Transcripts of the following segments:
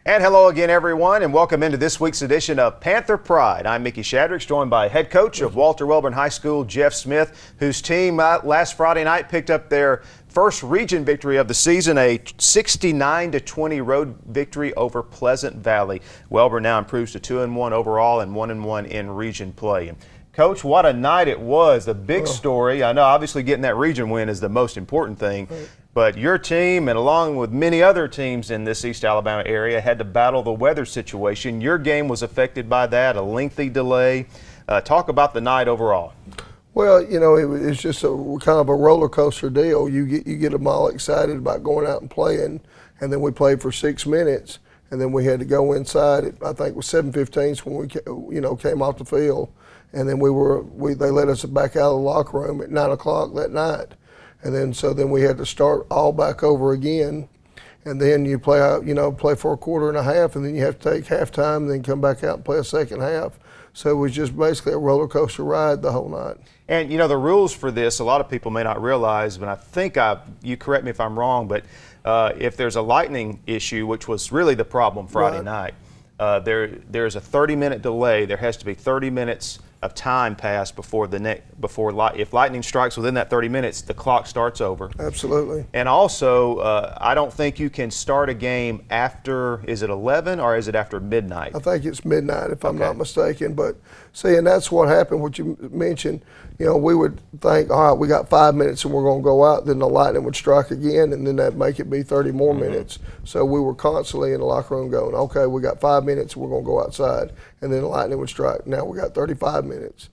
And hello again, everyone, and welcome into this week's edition of Panther Pride. I'm Mickey Shadricks, joined by head coach of Walter Wellborn High School, Jeff Smith, whose team last Friday night picked up their first region victory of the season, a 69-20 road victory over Pleasant Valley. Wellborn now improves to 2-1 overall and 1-1 in region play. Coach, what a night it was. The big story, I know obviously getting that region win is the most important thing, but your team, and along with many other teams in this East Alabama area, had to battle the weather situation. Your game was affected by that, a lengthy delay. Talk about the night overall. Well, you know, it's just a kind of a roller coaster deal. You get them all excited about going out and playing, and then we played for 6 minutes, and then we had to go inside. I think it was 7:15 when we came off the field. And then they let us back out of the locker room at 9 o'clock that night, and then we had to start all back over again, and then you play out, play for a quarter and a half, and then you have to take halftime, and then come back out and play a second half. So it was just basically a roller coaster ride the whole night. And you know the rules for this, a lot of people may not realize, but I think you correct me if I'm wrong, but if there's a lightning issue, which was really the problem Friday night, there's a 30-minute delay. There has to be 30 minutes of time passed if lightning strikes within that 30 minutes, the clock starts over. Absolutely. And also, I don't think you can start a game after, is it 11 or is it after midnight? I think it's midnight if I'm not mistaken. But see, and that's what happened, what you mentioned. We would think, all right, we got 5 minutes and we're going to go out. Then the lightning would strike again, and then that'd make it be 30 more minutes. So we were constantly in the locker room going, okay, we got 5 minutes, we're going to go outside. And then the lightning would strike. Now we got 35 minutes.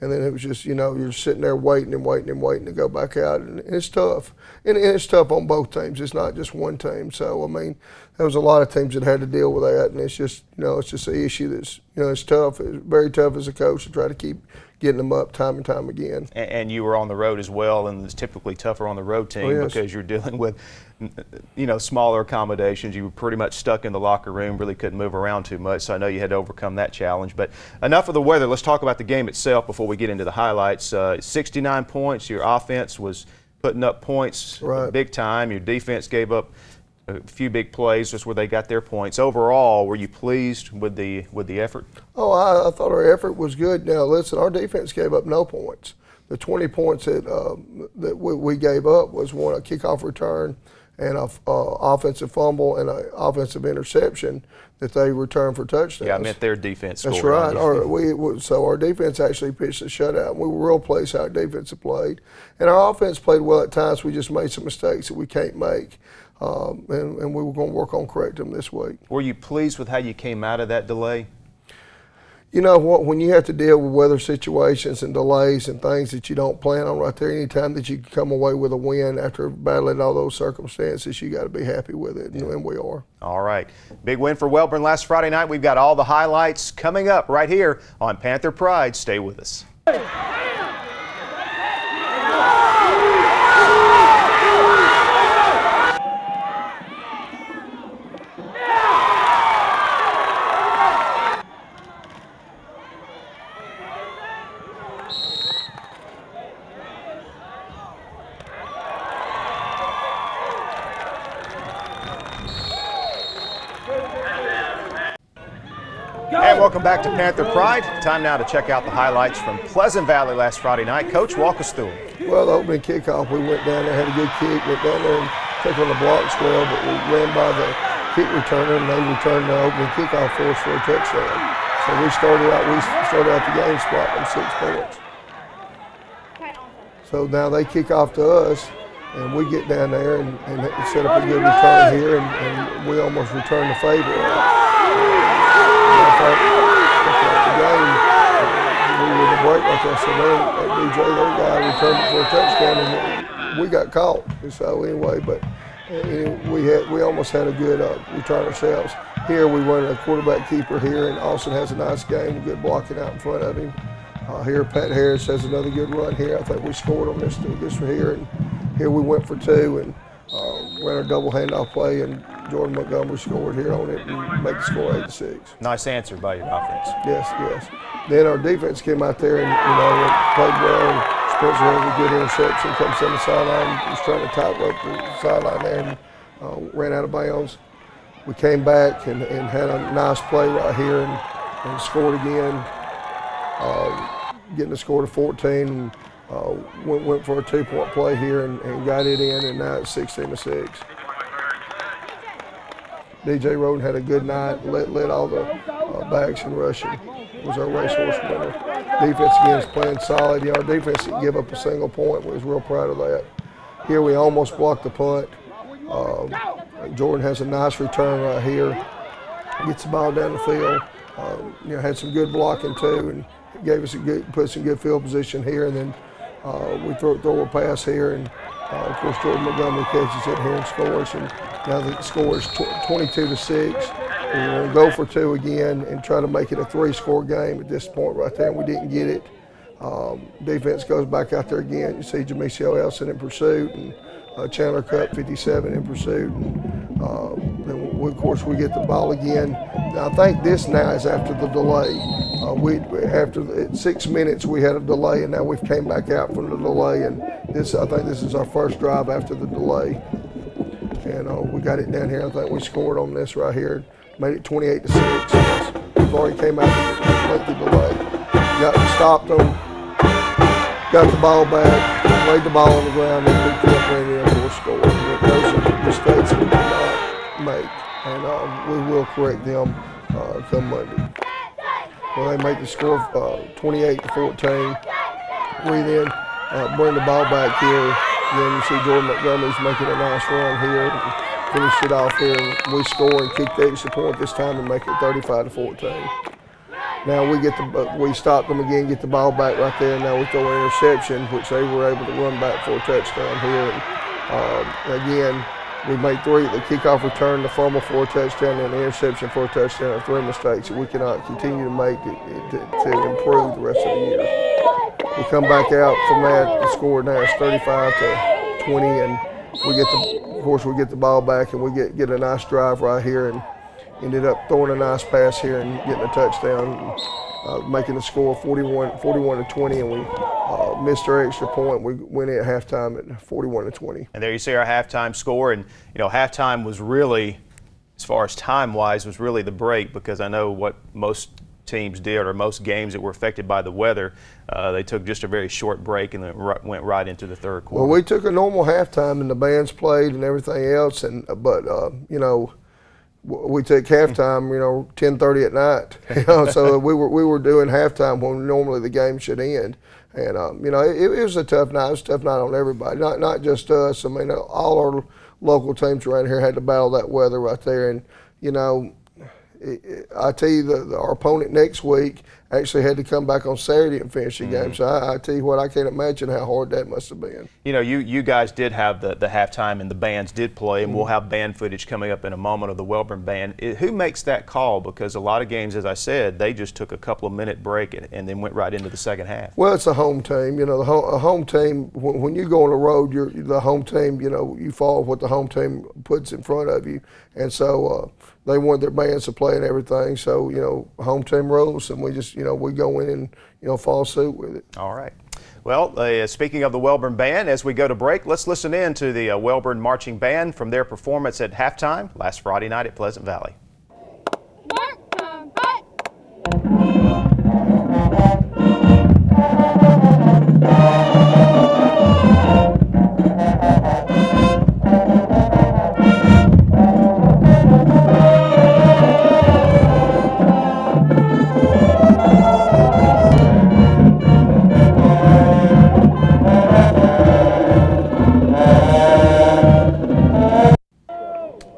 And then it was just, you're sitting there waiting and waiting and waiting to go back out. And it's tough. And it's tough on both teams. It's not just one team. So, I mean, there was a lot of teams that had to deal with that. And it's just, it's just an issue that's, it's tough. It's very tough as a coach to try to keep getting them up time and time again. And you were on the road as well, and it's typically tougher on the road team because you're dealing with, smaller accommodations. You were pretty much stuck in the locker room, really couldn't move around too much, so I know you had to overcome that challenge. But enough of the weather. Let's talk about the game itself before we get into the highlights. 69 points. Your offense was putting up points big time. Your defense gave up a few big plays just where they got their points. Overall, were you pleased with the effort? Oh, I thought our effort was good. Now, listen, our defense gave up no points. The 20 points that we gave up was a kickoff return and an offensive fumble and an offensive interception that they returned for touchdowns. Yeah, I meant their defense scored. That's right. So our defense actually pitched a shutout. We were real pleased how our defense played. And our offense played well at times. We just made some mistakes that we can't make. And we were going to work on correcting them this week. Were you pleased with how you came out of that delay? You know what, when you have to deal with weather situations and delays and things that you don't plan on right there, anytime that you can come away with a win after battling all those circumstances, you got to be happy with it, and we are. All right. Big win for Wellborn last Friday night. We've got all the highlights coming up right here on Panther Pride. Stay with us. And welcome back to Panther Pride. Time now to check out the highlights from Pleasant Valley last Friday night. Coach, walk us through them. Well, the opening kickoff, we went down there, had a good kick, went down there and took on the blocks well, but we ran by the kick returner, and they returned the opening kickoff for us for a touchdown. So we started out the game spot on 6 points. So now they kick off to us, and we get down there and set up a good return here, and we almost returned the favor. The game, we were in the break like I said, that DJ, their guy, returned it for a touchdown, and we got caught. So anyway, but we almost had a good return ourselves. Here we run a quarterback keeper here, and Austin has a nice game, good blocking out in front of him. Here Pat Harris has another good run here. I think we scored on this here, and here we went for 2 and ran a double handoff play, and Jordan Montgomery scored here on it and made the score 8-6. Nice answer by your offense. Yes. Then our defense came out there and played well. And Spencer had a good interception, comes down the sideline, was trying to tighten up the sideline there and ran out of bounds. we came back and had a nice play right here and scored again, getting the score to 14. And, went for a 2-point play here and got it in, and now it's 16-6. DJ Roden had a good night, led all the backs in rushing. Was our racehorse winner. Defense again is playing solid. Our defense didn't give up a single point. We was real proud of that. Here we almost blocked the punt. Jordan has a nice return right here. Gets the ball down the field. Had some good blocking too, and gave us put some good field position here. And then we throw a pass here, and of course Jordan Montgomery catches it here and scores. And now the score is 22-6. We're going to go for 2 again and try to make it a 3-score game at this point right there, and we didn't get it. Defense goes back out there again. You see Jamisio Elson in pursuit, and Chandler Cup 57 in pursuit. And, then of course we get the ball again. Now, I think this now is after the delay. After 6 minutes we had a delay, and now we've came back out from the delay, and I think this is our first drive after the delay. And we got it down here. I think we scored on this right here. Made it 28-6. We've already came out with the delay. Stopped them, got the ball back, laid the ball on the ground, and picked it up, ran in for a score. Those are mistakes that we did not make, and we will correct them come Monday. Well, they make the score 28-14. We then bring the ball back here. Then you see Jordan Montgomery's making a nice run here. Finished it off here, and we score and kick the extra point this time and make it 35-14. Now we stop them again, get the ball back right there, and now we throw an interception, which they were able to run back for a touchdown here. And again, we made 3, the kickoff return, the fumble for a touchdown, and the interception for a touchdown are 3 mistakes that we cannot continue to make to improve the rest of the year. We come back out from that, the score now is 35-20, and of course we get the ball back, and we get a nice drive right here, and ended up throwing a nice pass here and getting a touchdown, making the score 41-20, and we missed our extra point. We went in at halftime at 41-20. And there you see our halftime score, and halftime was really, as far as time-wise, was really the break, because I know what most teams did, or most games that were affected by the weather, they took just a very short break and then went right into the third quarter. Well, we took a normal halftime, and the bands played and everything else, but we took halftime, 10:30 at night. So we were doing halftime when normally the game should end, and it was a tough night. It was a tough night on everybody, not just us. I mean, all our local teams around here had to battle that weather right there, and I tell you, our opponent next week actually had to come back on Saturday and finish the game. So I tell you what, I can't imagine how hard that must have been. You guys did have the halftime, and the bands did play, and we'll have band footage coming up in a moment of the Wellborn band. Who makes that call? Because a lot of games, as I said, they just took a couple of minute break and then went right into the second half. Well, it's a home team. A home team, when you go on the road, the home team, you follow what the home team puts in front of you. And so they wanted their bands to play and everything. So, home team rules, and we just, we go in and, follow suit with it. All right. Well, speaking of the Wellborn band, as we go to break, let's listen in to the Wellborn Marching Band from their performance at halftime last Friday night at Pleasant Valley.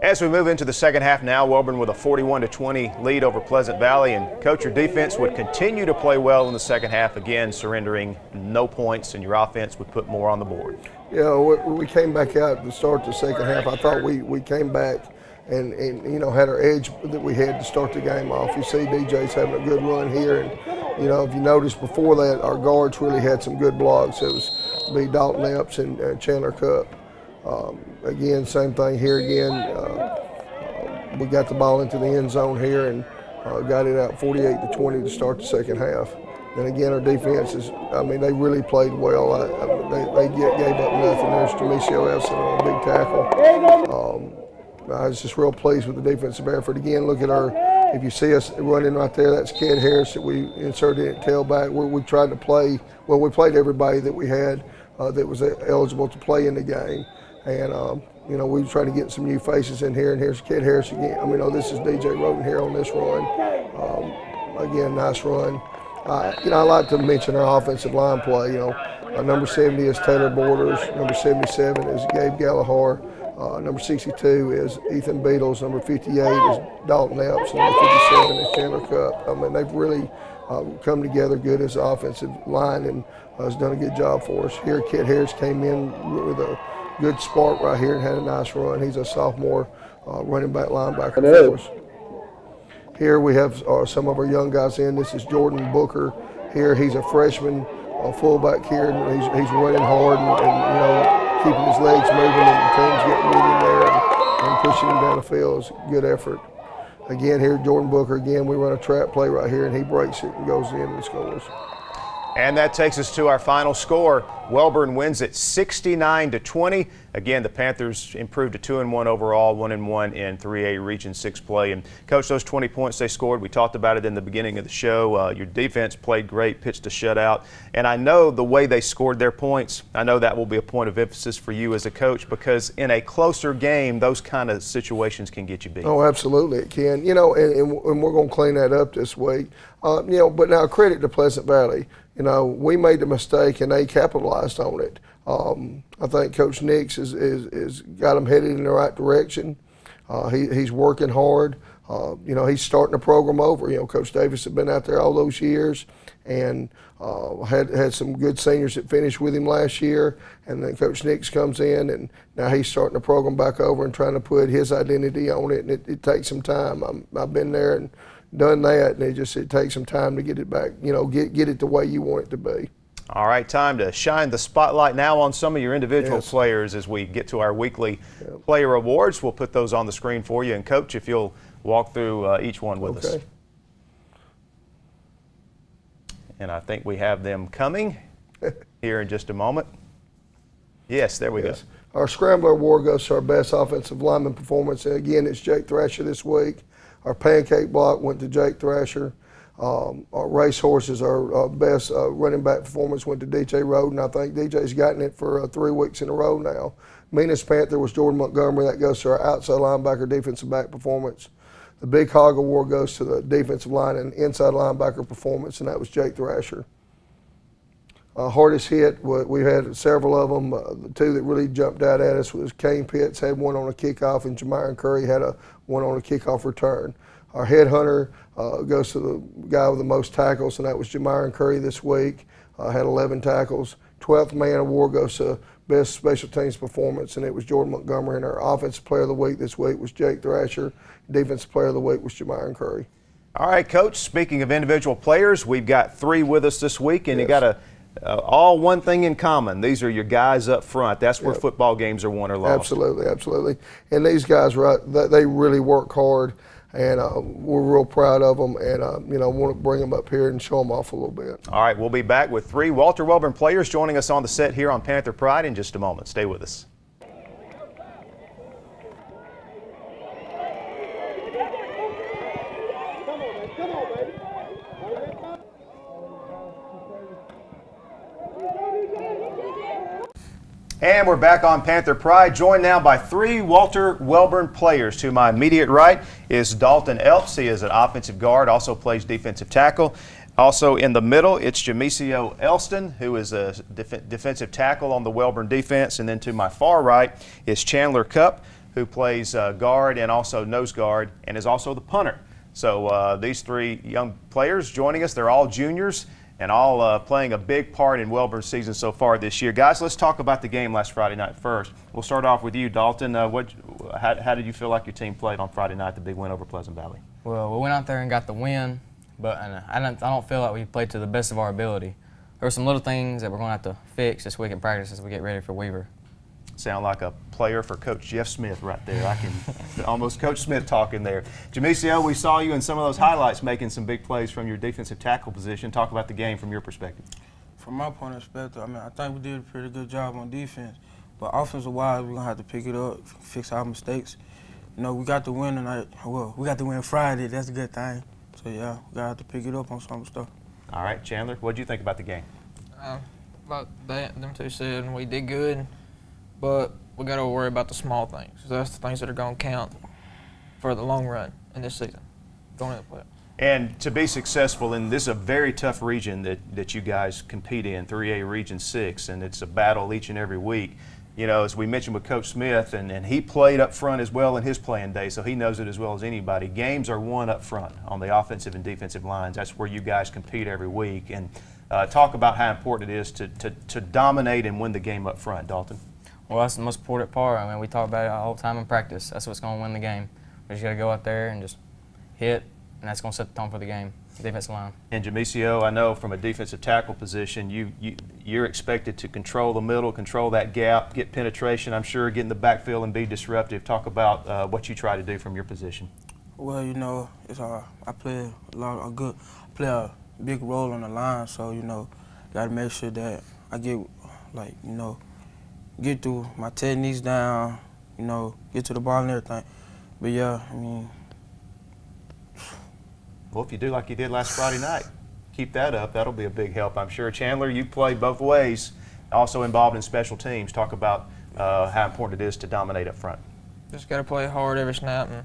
As we move into the second half now, Wellborn with a 41-20 lead over Pleasant Valley, and coach, your defense would continue to play well in the second half, again surrendering no points, and your offense would put more on the board. Yeah, we came back out to start the second half. I thought we came back and had our edge that we had to start the game off. You see DJ's having a good run here, and if you noticed before that, our guards really had some good blocks. It was Dalton Epps and Chandler Cup. Again, same thing here again. We got the ball into the end zone here and got it out 48-20 to start the second half. And again, our defense they really played well. They gave up nothing. There's Jamisio Elson on a big tackle. I was just real pleased with the defensive effort. Again, look at our, if you see us running right there, that's Ked Harris that we inserted at tailback. We tried to play, well, we played everybody that we had that was eligible to play in the game. And, you know, we were trying to get some new faces in here, and here's Ked Harris again. I mean, this is DJ Roden here on this run. Again, nice run. You know, I like to mention our offensive line play. You know, number 70 is Taylor Borders. Number 77 is Gabe Gallahar. Number 62 is Ethan Beatles. Number 58 is Dalton Epps. Number 57 is Chandler Cup. I mean, they've really come together good as an offensive line and has done a good job for us. Here, Ked Harris came in with a good spark right here and had a nice run. He's a sophomore running back linebacker for us. Here we have some of our young guys in. This is Jordan Booker here. He's a freshman fullback here, and he's running hard and you know, keeping his legs moving, and the team's getting with him there and pushing him down the field. It's a good effort. Again, here Jordan Booker. Again, we run a trap play right here, and he breaks it and goes in and scores. And that takes us to our final score. Wellborn wins it 69-20. Again, the Panthers improved to 2-1 overall, 1-1 in 3A Region 6 play. And Coach, those 20 points they scored, we talked about it in the beginning of the show. Your defense played great, pitched a shutout. And I know the way they scored their points, I know that will be a point of emphasis for you as a coach, because in a closer game, those kind of situations can get you beat. Oh, absolutely it can. You know, and we're going to clean that up this week. You know, but now credit to Pleasant Valley. You know, we made the mistake and they capitalized on it. I think Coach Nix is got them headed in the right direction. He's working hard. You know, he's starting the program over. You know, Coach Davis had been out there all those years and had some good seniors that finished with him last year. And then Coach Nix comes in, and now he's starting the program back over and trying to put his identity on it. And it takes some time. I've been there and done that, and it takes some time to get it back, you know, get it the way you want it to be. All right, time to shine the spotlight now on some of your individual players as we get to our weekly player awards. We'll put those on the screen for you. And Coach, if you'll walk through each one with us. And I think we have them coming here in just a moment. Yes, there we go. Our Scrambler Award goes to our best offensive lineman performance. And again, it's Jake Thrasher this week. Our pancake block went to Jake Thrasher. Our racehorses, our best running back performance went to DJ Roden. I think DJ's gotten it for 3 weeks in a row now. Meanest Panther was Jordan Montgomery. That goes to our outside linebacker defensive back performance. The Big Hog Award goes to the defensive line and inside linebacker performance, and that was Jake Thrasher. Hardest hit, we had several of them. The two that really jumped out at us was Kane Pitts had one on a kickoff, and Jamiron Curry had one on a kickoff return. Our headhunter goes to the guy with the most tackles, and that was Jamiron Curry this week. Had 11 tackles. 12th man award goes to best special teams performance, and it was Jordan Montgomery. And our offensive player of the week this week was Jake Thrasher. Defensive player of the week was Jamiron Curry. All right, Coach, speaking of individual players, we've got 3 with us this week, and you got all one thing in common. These are your guys up front. That's where football games are won or lost. Absolutely, absolutely. And these guys, they really work hard, and we're real proud of them, and you know, want to bring them up here and show them off a little bit. All right, we'll be back with 3 Walter Wellborn players joining us on the set here on Panther Pride in just a moment. Stay with us. And we're back on Panther Pride, joined now by 3 Walter Wellborn players. To my immediate right is Dalton Elps. He is an offensive guard, also plays defensive tackle. Also in the middle, it's Jamisio Elston, who is a defensive tackle on the Wellborn defense. And then to my far right is Chandler Cup, who plays guard and also nose guard and is also the punter. So these 3 young players joining us, they're all juniors and all playing a big part in Wellborn's season so far this year. Guys, let's talk about the game last Friday night first. We'll start off with you, Dalton. How did you feel like your team played on Friday night, the big win over Pleasant Valley? Well, we went out there and got the win, but I don't feel like we played to the best of our ability. There were some little things that we're going to have to fix this week in practice as we get ready for Weaver. Sound like a player for Coach Jeff Smith right there. I can almost Coach Smith talking there. Jamisio, we saw you in some of those highlights making some big plays from your defensive tackle position. Talk about the game from your perspective. From my point of perspective, I mean, I think we did a pretty good job on defense, but offensive-wise, we're going to have to pick it up, fix our mistakes. you know, we got the win tonight. Well, we got the win Friday. That's a good thing. So, yeah, we got to have to pick it up on some stuff. All right, Chandler, what did you think about the game? About that, them two said we did good, but we got to worry about the small things. That's the things that are going to count for the long run in this season, going into the playoffs. And to be successful in this is a very tough region that you guys compete in, 3A Region 6, and it's a battle each and every week. You know, as we mentioned with Coach Smith, and he played up front as well in his playing day, so he knows it as well as anybody. Games are won up front on the offensive and defensive lines. That's where you guys compete every week. And talk about how important it is to dominate and win the game up front, Dalton. Well, that's the most important part. I mean, we talk about it all the time in practice. That's what's going to win the game. We just got to go out there and just hit, and that's going to set the tone for the game, defensive line. And Jamisio, I know from a defensive tackle position, you're expected to control the middle, control that gap, get penetration, I'm sure, get in the backfield and be disruptive. Talk about what you try to do from your position. Well, you know, I play a big role on the line, so, you know, got to make sure that I get, like, you know, get through my techniques down, you know, get to the ball and everything. But, yeah, I mean. Well, if you do like you did last Friday night, keep that up. That'll be a big help, I'm sure. Chandler, you play both ways, also involved in special teams. Talk about how important it is to dominate up front. Just got to play hard every snap. And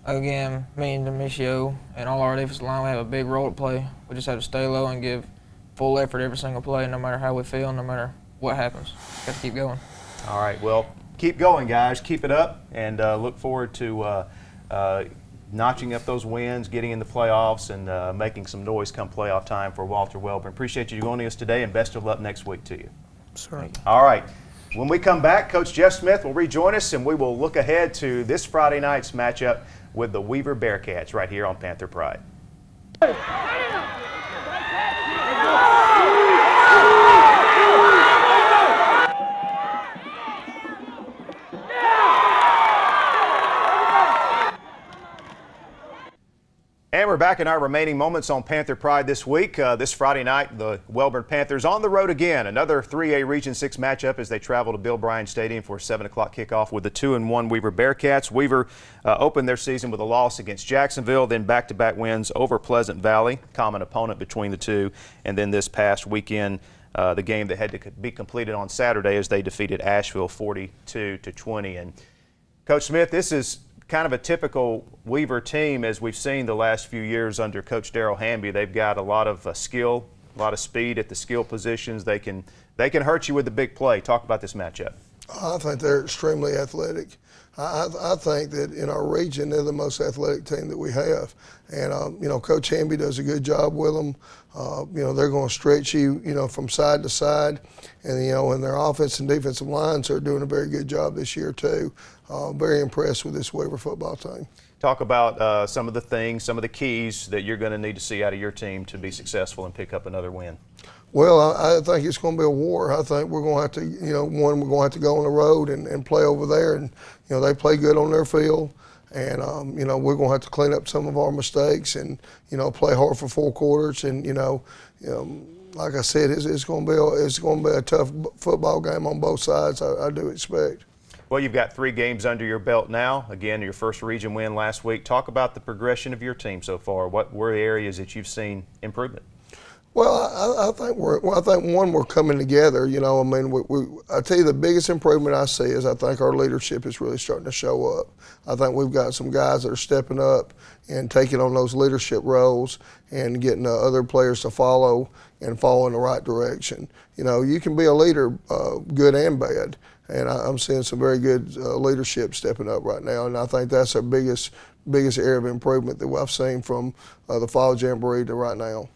again, me and Demisio and all our defensive line, we have a big role to play. We just have to stay low and give full effort every single play, no matter how we feel, no matter what happens. Got to keep going. All right, well, keep going, guys. Keep it up, and look forward to notching up those wins, getting in the playoffs, and making some noise come playoff time for Walter Wellborn. Appreciate you joining us today, and best of luck next week to you. Sorry. All right. When we come back, Coach Jeff Smith will rejoin us, and we will look ahead to this Friday night's matchup with the Weaver Bearcats right here on Panther Pride. And we're back in our remaining moments on Panther Pride this week. This Friday night, the Wellborn Panthers on the road again. Another 3A Region 6 matchup as they travel to Bill Bryan Stadium for a 7 o'clock kickoff with the 2-1 Weaver Bearcats. Weaver opened their season with a loss against Jacksonville, then back-to-back wins over Pleasant Valley, common opponent between the two. And then this past weekend, the game that had to be completed on Saturday as they defeated Asheville 42-20. And Coach Smith, this is kind of a typical Weaver team as we've seen the last few years under Coach Darrell Hamby. They've got a lot of skill, a lot of speed at the skill positions. They can hurt you with the big play. Talk about this matchup. I think they're extremely athletic. I think that in our region they're the most athletic team that we have, and you know, Coach Hamby does a good job with them. You know, they're going to stretch you, you know, from side to side, and you know, and their offense and defensive lines are doing a very good job this year too. Very impressed with this Weaver football team. Talk about some of the things, some of the keys that you're going to need to see out of your team to be successful and pick up another win. Well, I think it's going to be a war. I think we're going to have to, you know, we're going to have to go on the road and play over there. And, you know, they play good on their field. And, you know, we're going to have to clean up some of our mistakes and, you know, play hard for 4 quarters. And, you know, like I said, it's going to be a tough football game on both sides, I do expect. Well, you've got 3 games under your belt now. Again, your first region win last week. Talk about the progression of your team so far. What were the areas that you've seen improvement? Well, I think we're coming together. You know, I mean, I tell you, the biggest improvement I see is I think our leadership is really starting to show up. I think we've got some guys that are stepping up and taking on those leadership roles and getting other players to follow and fall in the right direction. You know, you can be a leader, good and bad, and I'm seeing some very good leadership stepping up right now, and I think that's our biggest area of improvement that I've seen from the fall jamboree to right now.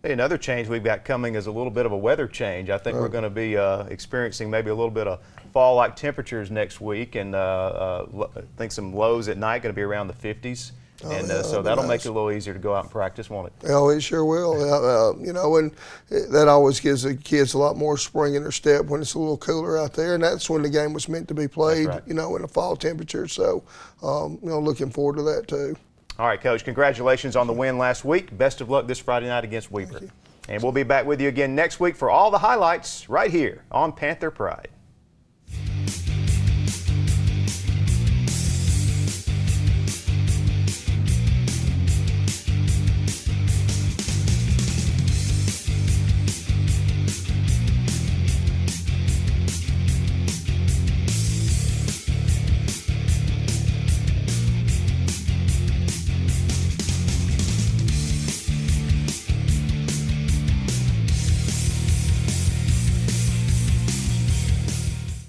Another change we've got coming is a little bit of a weather change. I think we're going to be experiencing maybe a little bit of fall-like temperatures next week, and I think some lows at night going to be around the 50s. And so that'll make it a little easier to go out and practice, won't it? Oh, it sure will. You know, and that always gives the kids a lot more spring in their step when it's a little cooler out there, and that's when the game was meant to be played, right, you know, in the fall temperature. So, you know, looking forward to that too. All right, Coach, congratulations on the win last week. Best of luck this Friday night against Weaver. And we'll be back with you again next week for all the highlights right here on Panther Pride.